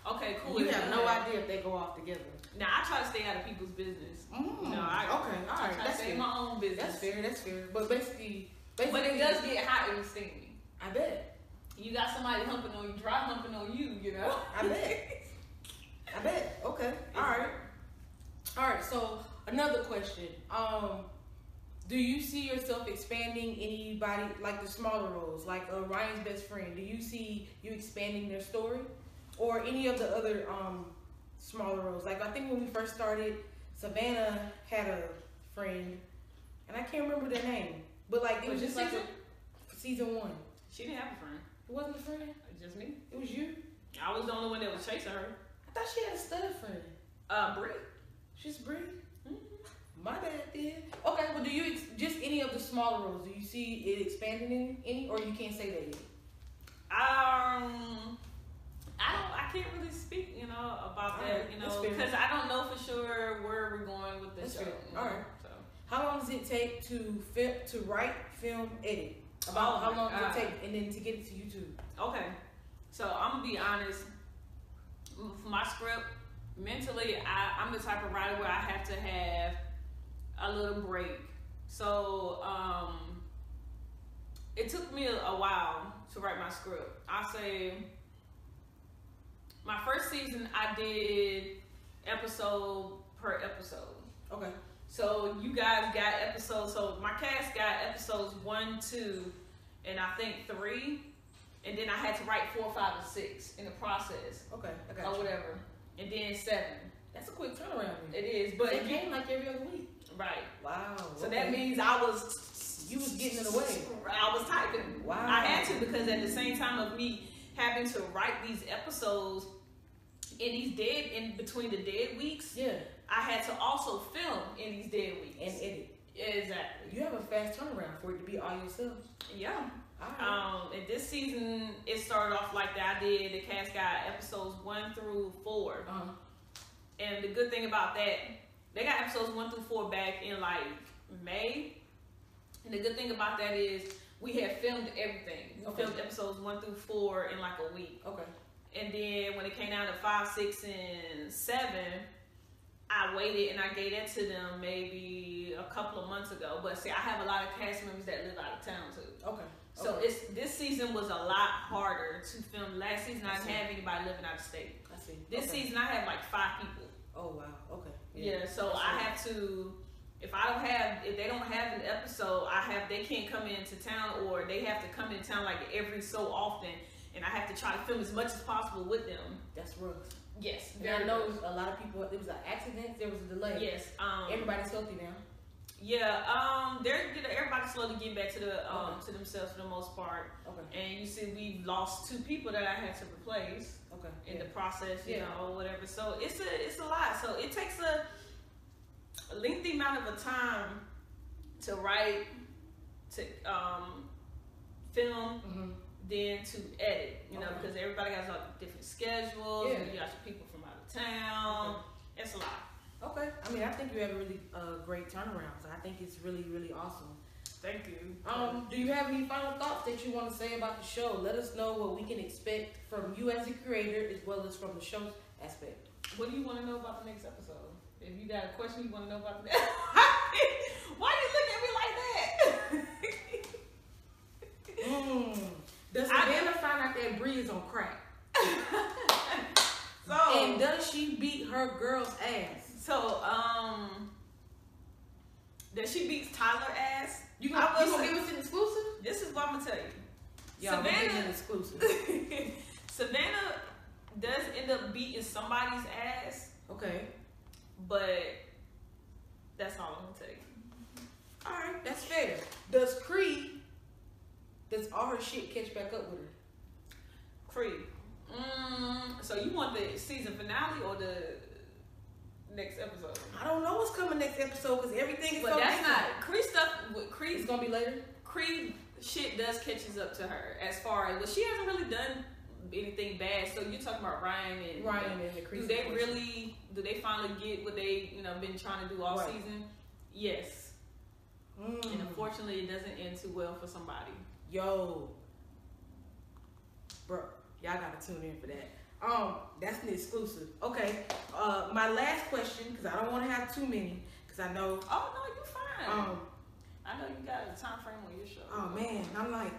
okay, cool. You have no idea if they go off together. Now I try to stay out of people's business. Okay, all right. That's stay in my own business. That's fair. But basically, but it does get hot and steamy. I bet. You got somebody humping on you, dry humping on you, I bet. Okay. All right. So another question. Do you see yourself expanding anybody, like the smaller roles, like Ryan's best friend? Do you see you expanding their story, or any of the other smaller roles? Like, I think when we first started, Savannah had a friend, and I can't remember their name, but like it was just like season 1. She didn't have a friend. It wasn't a friend? Just me. It was you? I was the only one that was chasing her. I thought she had a stud friend. Bree. She's Bree? Mm-hmm. My bad, then. Okay, well, do you, just any of the smaller roles, do you see it expanding in any, or you can't say that yet? I can't really speak, about that, because I don't know for sure where we're going with this show. All right. So, how long does it take to write, film, edit? About how long does it take, and then to get it to YouTube? Okay, so I'm gonna be honest. For my script, mentally, I'm the type of writer where I have to have a little break. So it took me a while to write my script. I say my first season I did episode per episode. Okay. So you guys got episodes. So my cast got episodes 1, 2, and I think 3, and then I had to write 4, 5, and 6 in the process. Okay, I got or you. Whatever, and then 7. That's a quick turnaround. It is, but it came like every other week. Right. Wow. So that means you was getting in the way. I was typing. Wow. I had to, because at the same time of me having to write these episodes in between the dead weeks. Yeah. I had to also film in these dead weeks. And edit. Exactly. You have a fast turnaround for it to be all yourself. Yeah. All right. And this season, it started off like that. The cast got episodes 1 through 4. Uh-huh. And the good thing about that, they got episodes 1 through 4 back in like May. And the good thing about that is we had filmed everything. We filmed episodes 1 through 4 in like a week. Okay. And then when it came down to 5, 6, and 7, I waited and I gave that to them maybe a couple of months ago. But see, I have a lot of cast members that live out of town too. Okay. So this season was a lot harder to film. Last season I didn't have anybody living out of state. I see. This season I have like 5 people. Oh wow. Okay. Yeah. So I have to. If they don't have an episode, they can't come into town, or they have to come in town like every so often, and I have to try to film as much as possible with them. That's rough. Yes. And I know a lot of people, it was an accident, there was a delay. Yes. Everybody's healthy now. Yeah. Everybody's slowly getting back to to themselves for the most part. Okay. And you see, we've lost 2 people that I had to replace. Okay. In the process, you know, or whatever. So it's a lot. So it takes a lengthy amount of a time to write, to film, then to edit. You know, because everybody has like different schedules. Yeah. And you got your people from out of town. It's a lot. Okay. I mean, I think you have a really great turnaround. So I think it's really, really awesome. Thank you. Do you have any final thoughts that you want to say about the show? Let us know what we can expect from you as a creator as well as from the show's aspect. What do you want to know about the next episode? If you got a question you want to know about the why you look at me like that? Does Savannah find out that Bree is on crack? And does she beat her girl's ass? So, that she beats Tyler ass. You gonna give us an exclusive? This is what I'm gonna tell you. Y'all Savannah an exclusive. Savannah does end up beating somebody's ass. Okay. But that's all I'm gonna tell you. Alright, that's fair. Does all her shit catch back up with her? Creed. So you want the season finale or the next episode? I don't know what's coming next episode because everything is but so that's different. not Creed stuff. Creed it's gonna be later. Creed shit does catches up to her as far as, but she hasn't really done anything bad. So you're talking about Ryan and the Creed. Do they finally get what they been trying to do all season? Yes. And unfortunately, it doesn't end too well for somebody. Yo, bro, y'all gotta tune in for that. That's an exclusive. Okay. My last question, because I don't want to have too many, because I know. Oh no, you're fine. I know you got a time frame on your show. Oh man, I'm like,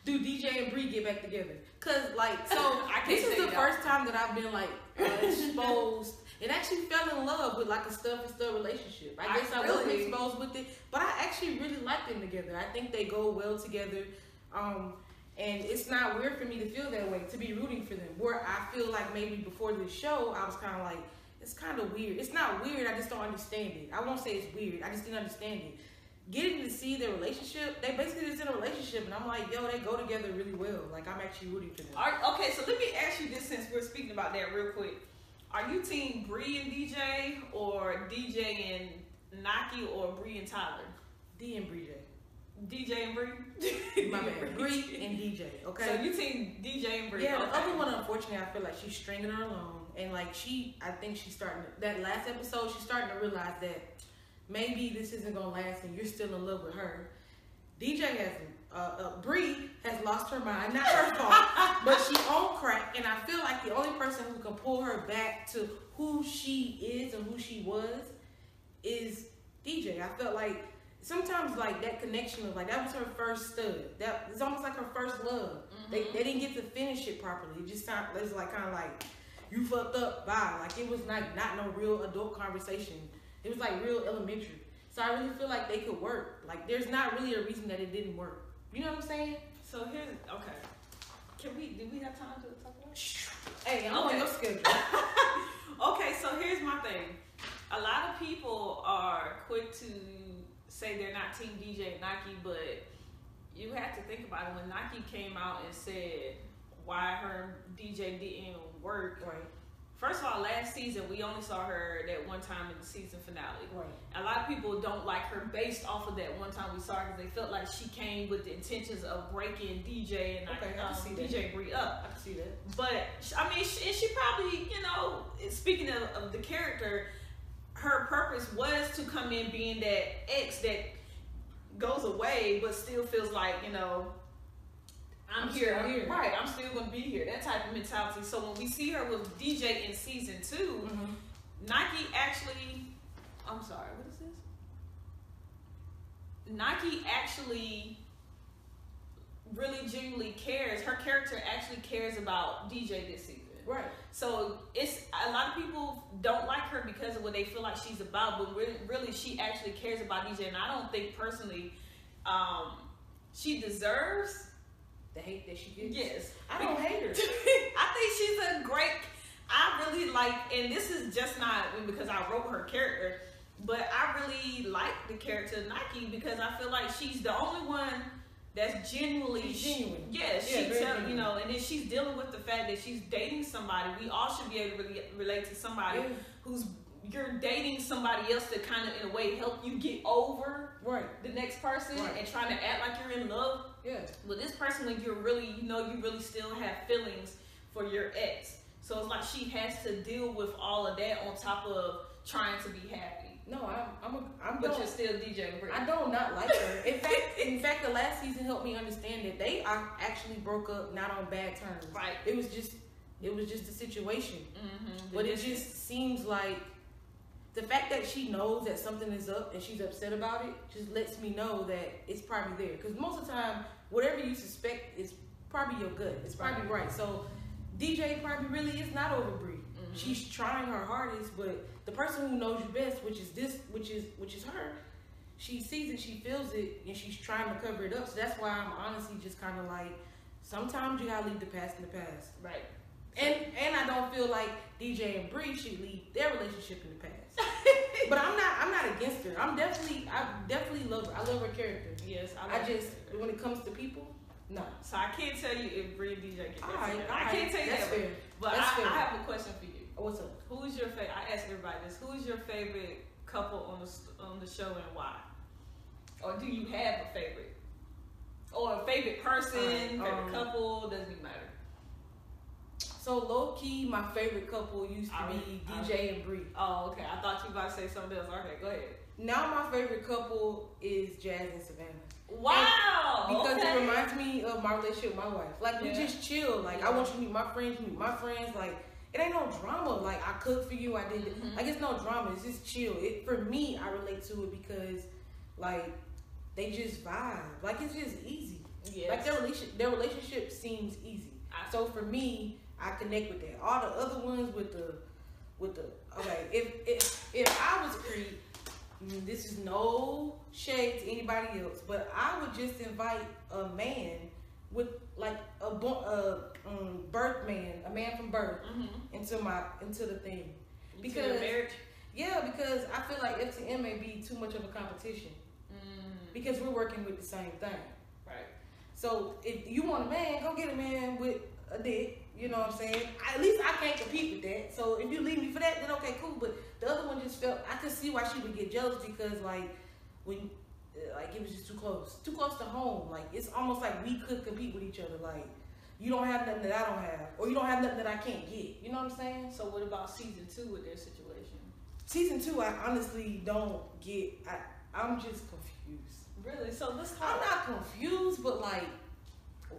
do DJ and Bree get back together? Cause this is the first time that I've been like exposed and actually fell in love with like a stuff and stuff relationship. I guess I wasn't exposed with it, but I actually really like them together. I think they go well together. And it's not weird for me to feel that way, to be rooting for them. Where I feel like maybe before this show, I was kind of like, it's kind of weird. It's not weird, I just don't understand it. I won't say it's weird, I just didn't understand it. Getting to see their relationship, they basically just in a relationship, and I'm like, yo, they go together really well. Like, I'm actually rooting for them. Okay, so let me ask you this since we're speaking about that real quick. Are you team Bree and DJ, or DJ and Naki, or Bree and Tyler? D and Bree J. DJ and Bree? My bad. Bree and DJ, okay? So you team DJ and Bree. Yeah, the other one, unfortunately, I feel like she's stringing her along. And like I think she's starting, that last episode, she's starting to realize that maybe this isn't going to last and you're still in love with her. DJ hasn't. Bree has lost her mind. Not her fault, but she on crack. And I feel like the only person who can pull her back to who she is and who she was is DJ. I felt like sometimes like that connection of like that was her first stud. That it's almost like her first love. They didn't get to finish it properly. It just was like kind of like you fucked up. Bye. Like it was like not no real adult conversation. It was like real elementary. So I really feel like they could work. Like there's not really a reason that it didn't work. You know what I'm saying? So here's okay. Do we have time to talk about it? Hey, I'm on your schedule. Okay, so here's my thing. A lot of people are quick to say they're not Team DJ and Nike, but you have to think about it. When Nike came out and said why her DJ didn't work, right. First of all, last season we only saw her that one time in the season finale. Right. A lot of people don't like her based off of that one time we saw her because they felt like she came with the intentions of breaking DJ and DJ Bree up. I can see that. But I mean, she probably, speaking of the character, her purpose was to come in being that ex that goes away but still feels like, I'm here. Right, I'm still going to be here. That type of mentality. So when we see her with DJ in season 2, Nike actually, I'm sorry, what is this? Nike actually really genuinely cares. Her character actually cares about DJ this season. Right. So it's a lot of people don't like her because of what they feel like she's about, but really she actually cares about DJ, and I don't think personally she deserves the hate that she gets. Yes. I don't hate her. I think she's a great, I really like, and this is just not because I wrote her character, but I really like the character of Nike because I feel like she's the only one that's genuinely genuine. And then she's dealing with the fact that she's dating somebody. We all should be able to relate to somebody who's you're dating somebody else to kind of, in a way, help you get over right. the next person Right. and trying to act like you're in love. Yeah. With this person, when you're really, you really still have feelings for your ex. So it's like she has to deal with all of that on top of trying to be happy. No, but you're still DJ Brie. I don't not like her. In fact, the last season helped me understand that they actually broke up not on bad terms. Right. It was just a situation. Mm-hmm. But it just seems like the fact that she knows that something is up and she's upset about it just lets me know that it's probably there. Because most of the time, whatever you suspect is probably your gut. It's probably right. So DJ probably really is not over Brie. Mm-hmm. She's trying her hardest, but the person who knows you best, which is her, she sees it, she feels it, and she's trying to cover it up. So that's why I'm honestly just kind of like, sometimes you gotta leave the past in the past. Right. And I don't feel like DJ and Brie should leave their relationship in the past. But I'm not against her. I definitely love her. I love her character. Yes, when it comes to people, no. So I can't tell you if Brie and DJ get that together. I can't tell you that's that. Fair. But that's fair. I have a question for you. What's up? Who is your favorite? I ask everybody this. Who is your favorite couple on the show and why? Or do you have a favorite? Or a favorite person, favorite couple? Doesn't even matter. So low key, my favorite couple used to be DJ and Brie. Oh, okay. I thought you were about to say something else. Okay, go ahead. Now my favorite couple is Jazz and Savannah. Wow! Because it reminds me of my relationship with my wife. Like, we just chill. Like, I want you to meet my friends, you meet my friends. Like, it ain't no drama. Like, I cooked for you, I did it. Like, it's no drama. It's just chill. For me, I relate to it because, like, they just vibe. Like, it's just easy. Yes. Like, their relationship seems easy. So, for me, I connect with that. All the other ones with the okay, if I was Creed, this is no shade to anybody else, but I would just invite a man with like a birth man, a man from birth, into the thing. Because marriage? Yeah, because I feel like FTM may be too much of a competition. Because we're working with the same thing. Right. So if you want a man, go get a man with a dick. You know what I'm saying? At least I can't compete with that. So if you leave me for that, then okay, cool. But the other one just felt, I could see why she would get jealous because like it was just too close to home. Like it's almost like we could compete with each other. Like you don't have nothing that I don't have, or you don't have nothing that I can't get. You know what I'm saying? So what about season 2 with their situation? Season 2, I honestly don't get. I'm just confused. Really? So let's talk. I'm not confused, but like,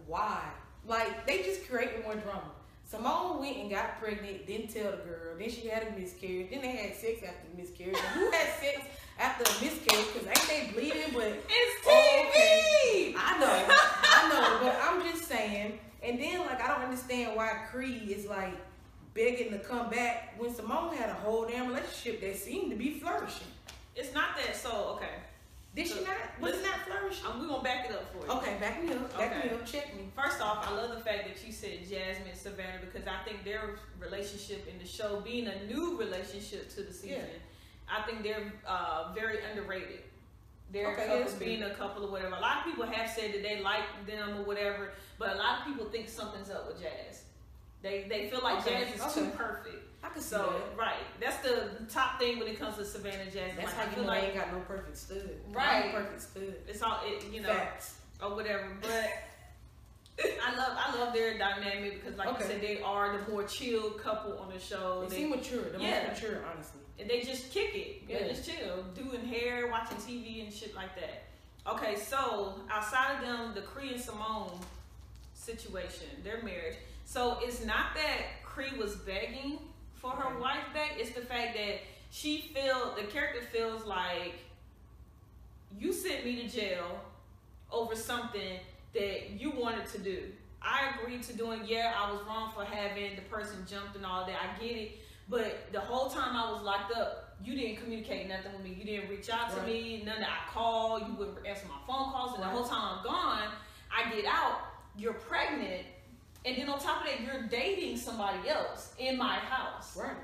why? Like, they just created more drama. Simone went and got pregnant, didn't tell the girl. Then she had a miscarriage. Then they had sex after the miscarriage. And who had sex after a miscarriage? Because ain't they bleeding? But it's TV! Okay. I know. But I'm just saying. And then, like, I don't understand why Creed is, like, begging to come back when Simone had a whole damn relationship that seemed to be flourishing. It's not that. So, okay. Did she not? Was it not flourishing? We're going to back it up for you. Okay, back me up. Back me up. Check me. First off, I love the fact that you said Jasmine and Savannah because I think their relationship in the show, being a new relationship to the season, I think they're very underrated. They're being a couple or whatever. A lot of people have said that they like them or whatever, but a lot of people think something's up with Jazz. They feel like Jazz is too perfect. I can see that. Right. That's the top thing when it comes to Savannah and Jasmine. That's like, how you know they ain't got no perfect stud. Right. No perfect stud. It's all, Facts. Or whatever. But I love their dynamic because, like you said, they are the more chill couple on the show. They seem mature. The most mature, honestly. And they just kick it. Yeah, just chill. Doing hair, watching TV and shit like that. Okay, so outside of them, the Cree and Simone situation, their marriage. So it's not that Cree was begging for her wife back. It's the fact that the character feels like you sent me to jail over something that you wanted to do. I agreed to doing, I was wrong for having the person jumped and all that. I get it. But the whole time I was locked up, you didn't communicate nothing with me. You didn't reach out to me. None that I called. You wouldn't answer my phone calls. And the whole time I'm gone, I get out, you're pregnant. And then on top of that, you're dating somebody else in my house. Right.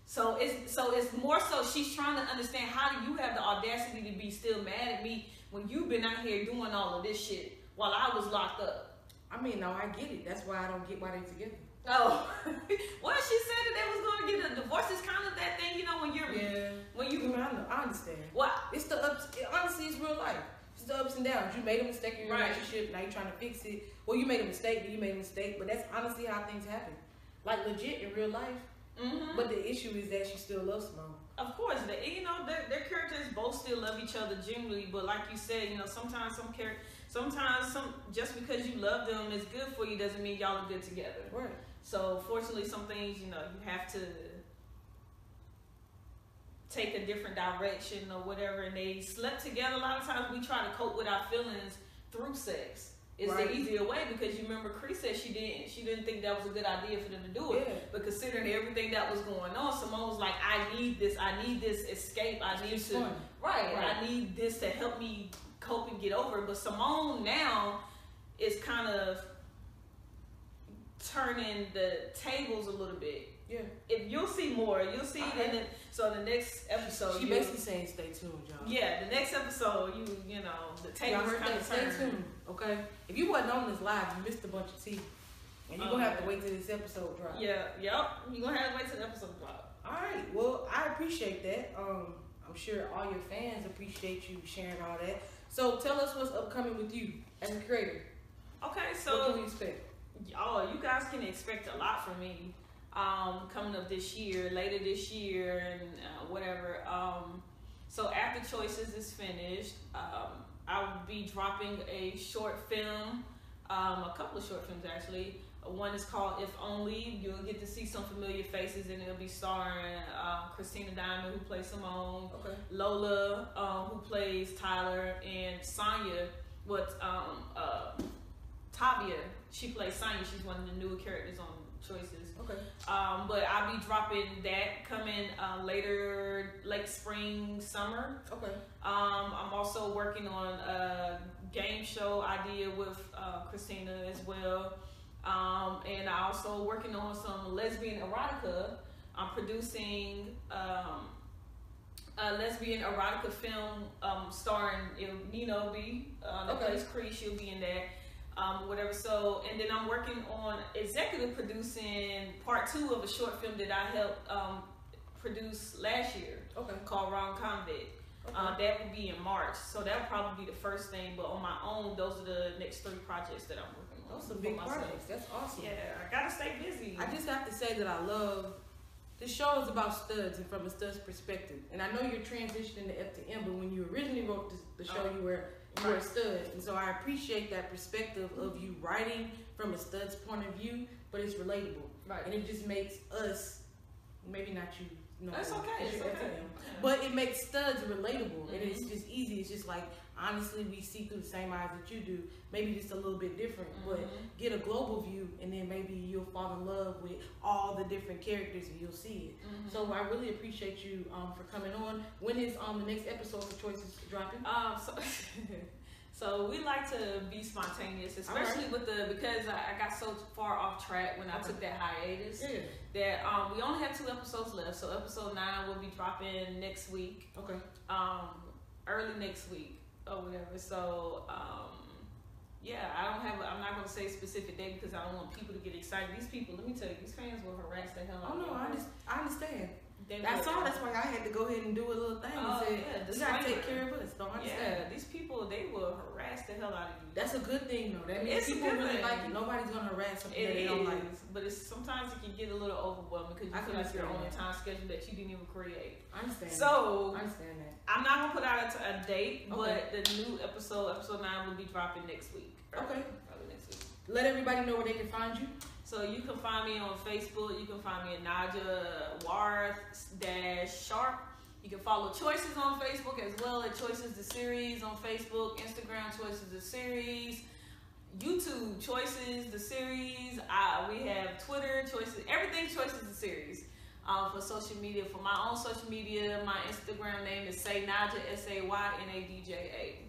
So it's more so she's trying to understand, how do you have the audacity to be still mad at me when you've been out here doing all of this shit while I was locked up? I mean, no, I get it. That's why I don't get why they're together. Oh, well, she said that they was going to get a divorce. It's kind of that thing, when you're and downs. You made a mistake in your relationship. Now you're trying to fix it. Well, you made a mistake, but you made a mistake. But that's honestly how things happen. Like legit in real life. Mm-hmm. But the issue is that she still loves Simone. Of course, their characters both still love each other genuinely. But like you said, sometimes just because you love them is good for you doesn't mean y'all are good together. Right. So fortunately, some things you have to take a different direction or whatever. And they slept together. A lot of times we try to cope with our feelings through sex. It's the easier way because you remember Chris said she didn't think that was a good idea for them to do it. Yeah. But considering everything that was going on, Simone was like, I need this escape. I need this to help me cope and get over it. But Simone now is kind of turning the tables a little bit. Yeah. If you'll see more, you'll see it in the next episode. She basically saying stay tuned, y'all. Yeah, the next episode, the tables kind of turn. Stay tuned, okay? If you wasn't on this live, you missed a bunch of tea. And you're going to have to wait till this episode drops. Yeah, yep. You're going to have to wait till the episode drops. All right. Well, I appreciate that. I'm sure all your fans appreciate you sharing all that. So tell us what's upcoming with you as a creator. Okay, so what can we expect? Oh, you guys can expect a lot from me. Coming up later this year, and whatever. So after Choices is finished, I will be dropping a short film, a couple of short films actually. One is called If Only. You'll get to see some familiar faces, and it'll be starring Christina Diamond, who plays Simone, Lola, who plays Tyler, and Sonya, Tavia, she plays Sonya. She's one of the newer characters on Choices. Okay. But I'll be dropping that coming late spring, summer. Okay. I'm also working on a game show idea with Christina as well. And I'm also working on some lesbian erotica. I'm producing a lesbian erotica film starring Nino B. That plays Cree. She'll be in that. Whatever. So, and then I'm working on executive producing part 2 of a short film that I helped produce last year. Okay. Called Wrong Convict. Okay. That will be in March. So that'll probably be the first thing. But on my own, those are the next 3 projects that I'm working on. Those are big projects. That's awesome. Yeah, I gotta stay busy. I just have to say that I love. This show is about studs and from a stud's perspective. And I know you're transitioning to F to M, but when you originally wrote the show, you were a stud. And so I appreciate that perspective of you writing from a stud's point of view, but it's relatable. Right. And it just makes us, maybe not you. That's okay. It's okay. But it makes studs relatable. And it's just easy. It's just like, honestly, we see through the same eyes that you do. Maybe just a little bit different. But get a global view, and then maybe you'll fall in love with all the different characters and you'll see it. So I really appreciate you for coming on. When is the next episode for Choices dropping? So we like to be spontaneous, especially because I got so far off track when I took that hiatus that we only have 2 episodes left. So episode 9 will be dropping next week. Okay. Early next week or whatever. So I'm not gonna say a specific date because I don't want people to get excited. These people, let me tell you, these fans will harass the hell out of me. Oh no, I understand. That's why I had to go ahead and do a little thing and say, you gotta take care of us. Don't understand. Yeah, these people, they will harass the hell out of you. That's a good thing though. That means people really like you. Nobody's gonna harass something that they don't like. But sometimes it can get a little overwhelming because you feel like you're on a time schedule that you didn't even create. I understand. So I understand that. I'm not gonna put out a date, but the new episode 9, will be dropping next week. Probably next week. Let everybody know where they can find you. So you can find me on Facebook. You can find me at Naidja Warth-Sharp. You can follow Choices on Facebook as well at Choices the Series on Facebook, Instagram Choices the Series, YouTube Choices the Series. We have Twitter Choices, everything Choices the Series. For social media, for my own social media, my Instagram name is Naidja, SAYNADJA.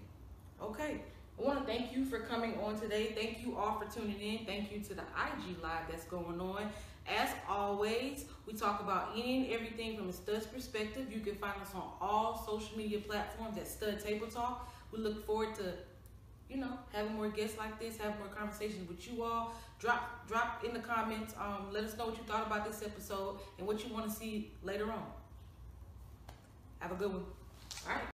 Okay. I want to thank you for coming on today. Thank you all for tuning in. Thank you to the IG Live that's going on. As always, we talk about any and everything from a stud's perspective. You can find us on all social media platforms at Stud Table Talk. We look forward to, having more guests like this, having more conversations with you all. Drop in the comments. Let us know what you thought about this episode and what you want to see later on. Have a good one. All right.